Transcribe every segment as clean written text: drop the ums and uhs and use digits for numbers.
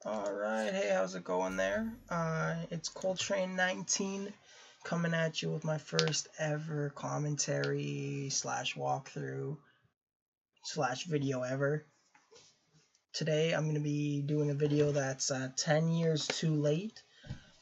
Alright, hey, how's it going there? It's Coltrane19 coming at you with my first ever commentary slash walkthrough slash video ever. Today I'm going to be doing a video that's 10 years too late,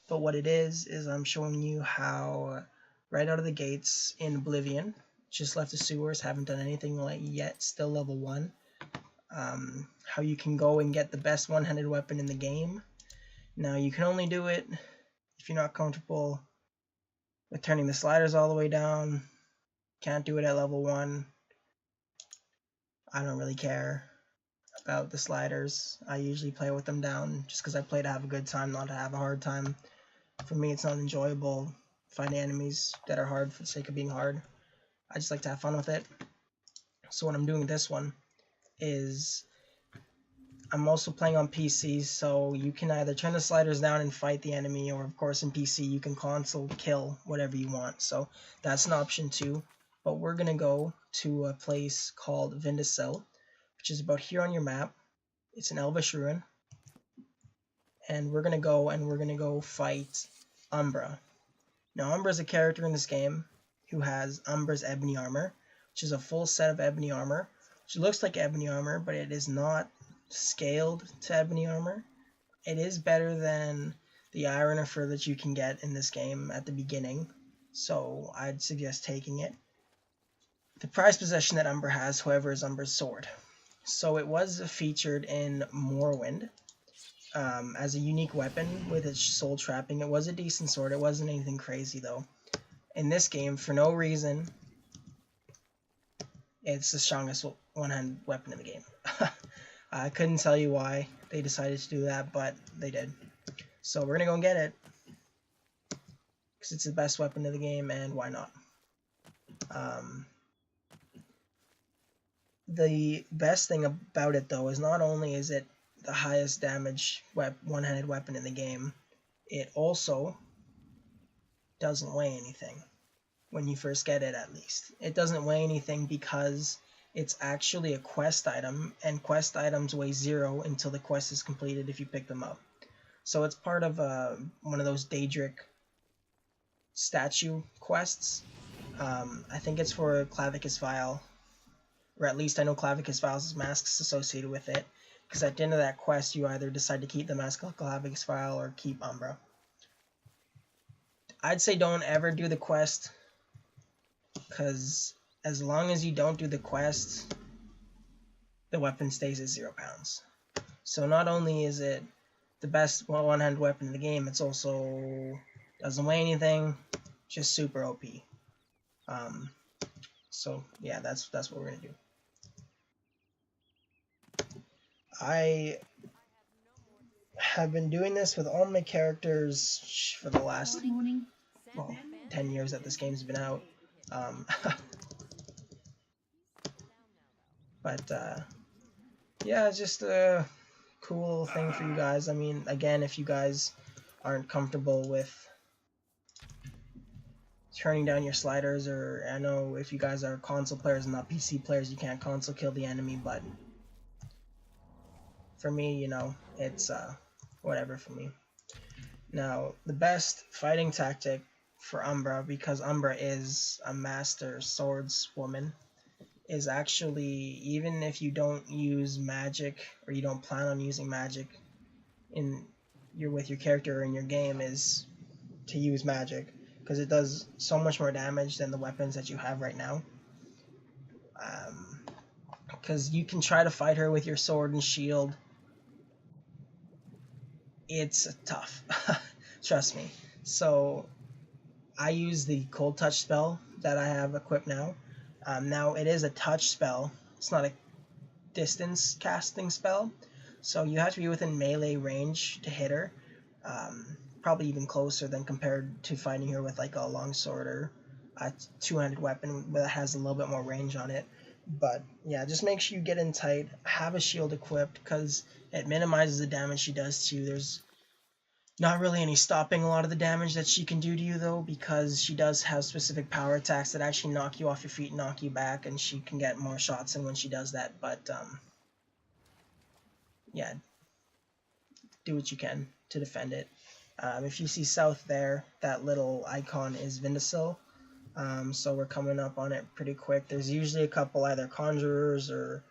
but what it is I'm showing you how right out of the gates in Oblivion, just left the sewers, haven't done anything yet, still level 1, how you can go and get the best one-handed weapon in the game. Now you can only do it if you're not comfortable with turning the sliders all the way down. Can't do it at level 1. I don't really care about the sliders. I usually play with them down just because I play to have a good time, not to have a hard time. For me, it's not enjoyable finding enemies that are hard for the sake of being hard. I just like to have fun with it. So what I'm doing with this one is I'm also playing on PC, so you can either turn the sliders down and fight the enemy, or of course in PC you can console kill whatever you want. So that's an option too. But we're gonna go to a place called Vindicil, which is about here on your map. It's an Elvish ruin, and we're gonna go fight Umbra. Now Umbra's a character in this game who has Umbra's ebony armor, which is a full set of ebony armor, which looks like ebony armor, but it is not scaled to ebony armor. It is better than the iron or fur that you can get in this game at the beginning, so I'd suggest taking it. The prized possession that Umbra has, however, is Umbra's sword. So it was featured in Morrowind as a unique weapon with its soul trapping. It was a decent sword. It wasn't anything crazy though. In this game, for no reason, it's the strongest one-hand weapon in the game. I couldn't tell you why they decided to do that, but they did. So we're gonna go and get it because it's the best weapon in the game, and why not? The best thing about it though is not only is it the highest damage one-handed weapon in the game, it also doesn't weigh anything when you first get it. At least it doesn't weigh anything because it's actually a quest item, and quest items weigh 0 until the quest is completed if you pick them up. So it's part of one of those Daedric statue quests. I think it's for Clavicus Vial, or at least I know Clavicus Vial's masks associated with it, because at the end of that quest you either decide to keep the mask of Clavicus Vial or keep Umbra. I'd say don't ever do the quest, because as long as you don't do the quest, the weapon stays at 0 pounds. So not only is it the best one-hand weapon in the game, it's also doesn't weigh anything, just super OP. So yeah, that's what we're gonna do. I have been doing this with all my characters for the last 10 years that this game's been out. But yeah, it's just a cool thing for you guys. I mean, again, if you guys aren't comfortable with turning down your sliders, or I know if you guys are console players and not PC players, you can't console kill the enemy, but for me, you know, it's whatever for me. Now, the best fighting tactic for Umbra, because Umbra is a master swordswoman, is actually, even if you don't use magic or you don't plan on using magic with your character or in your game, is to use magic, because it does so much more damage than the weapons that you have right now. Because you can try to fight her with your sword and shield. It's tough. Trust me. So I use the cold touch spell that I have equipped now. Now it is a touch spell. It's not a distance casting spell. So you have to be within melee range to hit her. Probably even closer than compared to fighting her with like a longsword or a two-handed weapon that has a little bit more range on it. But yeah, just make sure you get in tight, have a shield equipped, because it minimizes the damage she does to you. There's not really any stopping a lot of the damage that she can do to you though, because she does have specific power attacks that actually knock you off your feet and knock you back, and she can get more shots in when she does that. But yeah, do what you can to defend it. If you see south there, that little icon is Vindicil. So we're coming up on it pretty quick. There's usually a couple either conjurers or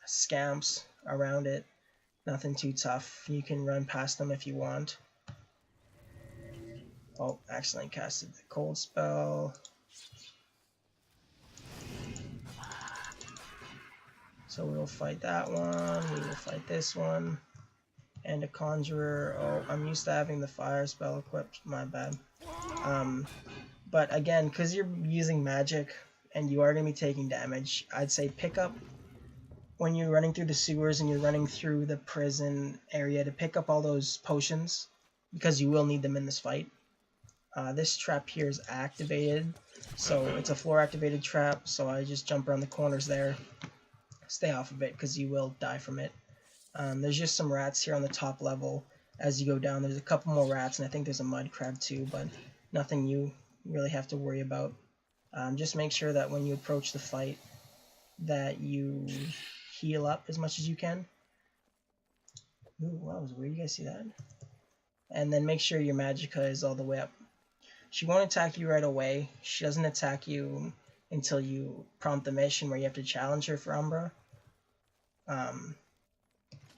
scamps around it. Nothing too tough. You can run past them if you want. Oh, accidentally casted the cold spell. So we'll fight that one. We will fight this one. And a conjurer. Oh, I'm used to having the fire spell equipped. My bad. But again, because you're using magic and you are going to be taking damage, I'd say pick up when you're running through the sewers and you're running through the prison area to pick up all those potions, because you will need them in this fight. This trap here is activated, so it's a floor activated trap, so I just jump around the corners there. Stay off of it because you will die from it. There's just some rats here on the top level. As you go down, there's a couple more rats, and I think there's a mud crab too, but nothing you really have to worry about. Just make sure that when you approach the fight that you heal up as much as you can. Ooh, wow, that was weird. You guys see that? And then make sure your Magicka is all the way up. She won't attack you right away. She doesn't attack you until you prompt the mission where you have to challenge her for Umbra.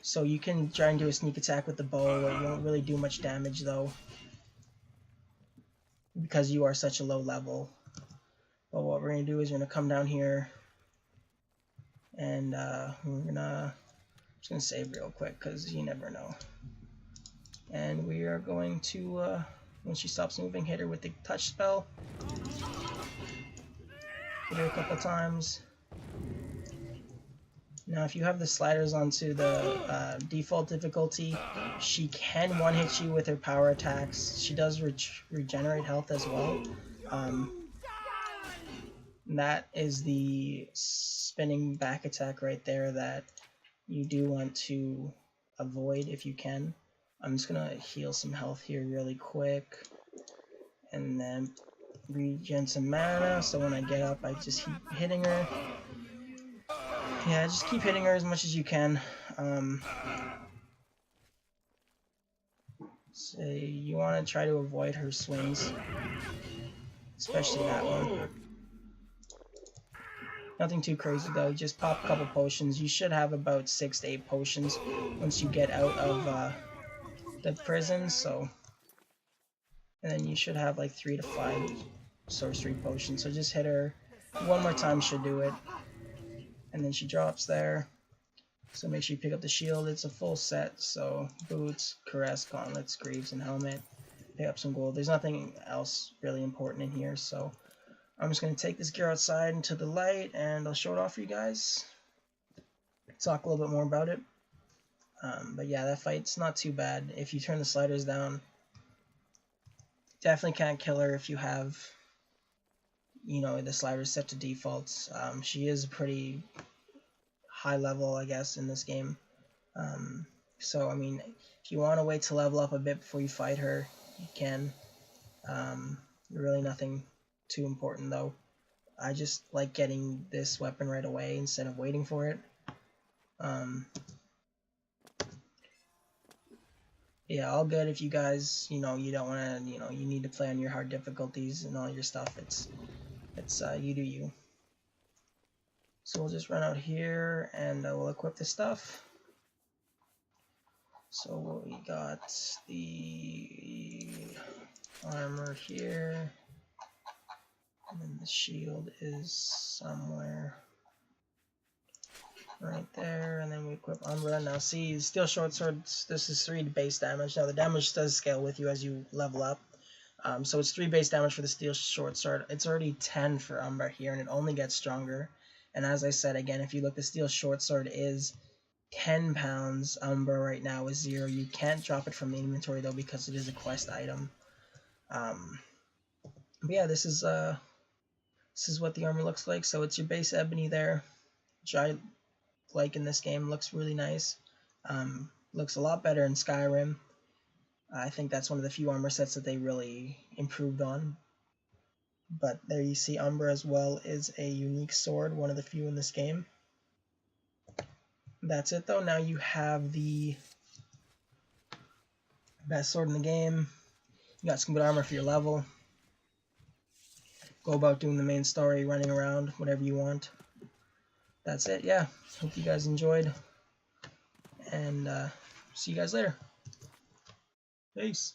So you can try and do a sneak attack with the bow. It won't really do much damage though, because you are such a low level. But what we're going to do is we're going to come down here and I'm just going to save real quick because you never know. And we are going to, when she stops moving, hit her with the touch spell. Hit her a couple times. Now if you have the sliders onto the default difficulty, she can one-hit you with her power attacks. She does regenerate health as well. That is the spinning back attack right there that you do want to avoid if you can. I'm just going to heal some health here really quick and then regen some mana, so when I get up I just keep hitting her. Yeah, just keep hitting her as much as you can. So you want to try to avoid her swings, especially that one. Nothing too crazy though, just pop a couple potions. You should have about 6 to 8 potions once you get out of the prison, so... And then you should have like 3 to 5 sorcery potions, so just hit her one more time should do it. And then she drops there, so make sure you pick up the shield. It's a full set, so boots, caress, gauntlets, greaves, and helmet. Pick up some gold. There's nothing else really important in here, so I'm just going to take this gear outside into the light and I'll show it off for you guys. Talk a little bit more about it. But yeah, that fight's not too bad. If you turn the sliders down, definitely can't kill her if you have, you know, the sliders set to defaults. She is pretty high level, I guess, in this game. So, I mean, if you want to wait to level up a bit before you fight her, you can. Really nothing too important though. I just like getting this weapon right away instead of waiting for it. Yeah, all good if you guys, you know, you don't want to, you know, you need to play on your hard difficulties and all your stuff. It's you do you. So we'll just run out here and we'll equip the stuff. So we got the armor here. And then the shield is somewhere right there, and then we equip Umbra. Now see, steel short swords, this is 3 base damage. Now the damage does scale with you as you level up. So it's 3 base damage for the steel short sword. It's already 10 for Umbra here, and it only gets stronger. And as I said again, if you look, the steel short sword is 10 pounds. Umbra right now is 0. You can't drop it from the inventory though because it is a quest item. But yeah, this is what the armor looks like. So it's your base ebony there, which I like in this game. Looks really nice. Looks a lot better in Skyrim. I think that's one of the few armor sets that they really improved on. But there you see Umbra as well is a unique sword, one of the few in this game. That's it though. Now you have the Best sword in the game. You got some good armor for your level. Go about doing the main story, running around, whatever you want. That's it, yeah. Hope you guys enjoyed. And see you guys later. Peace.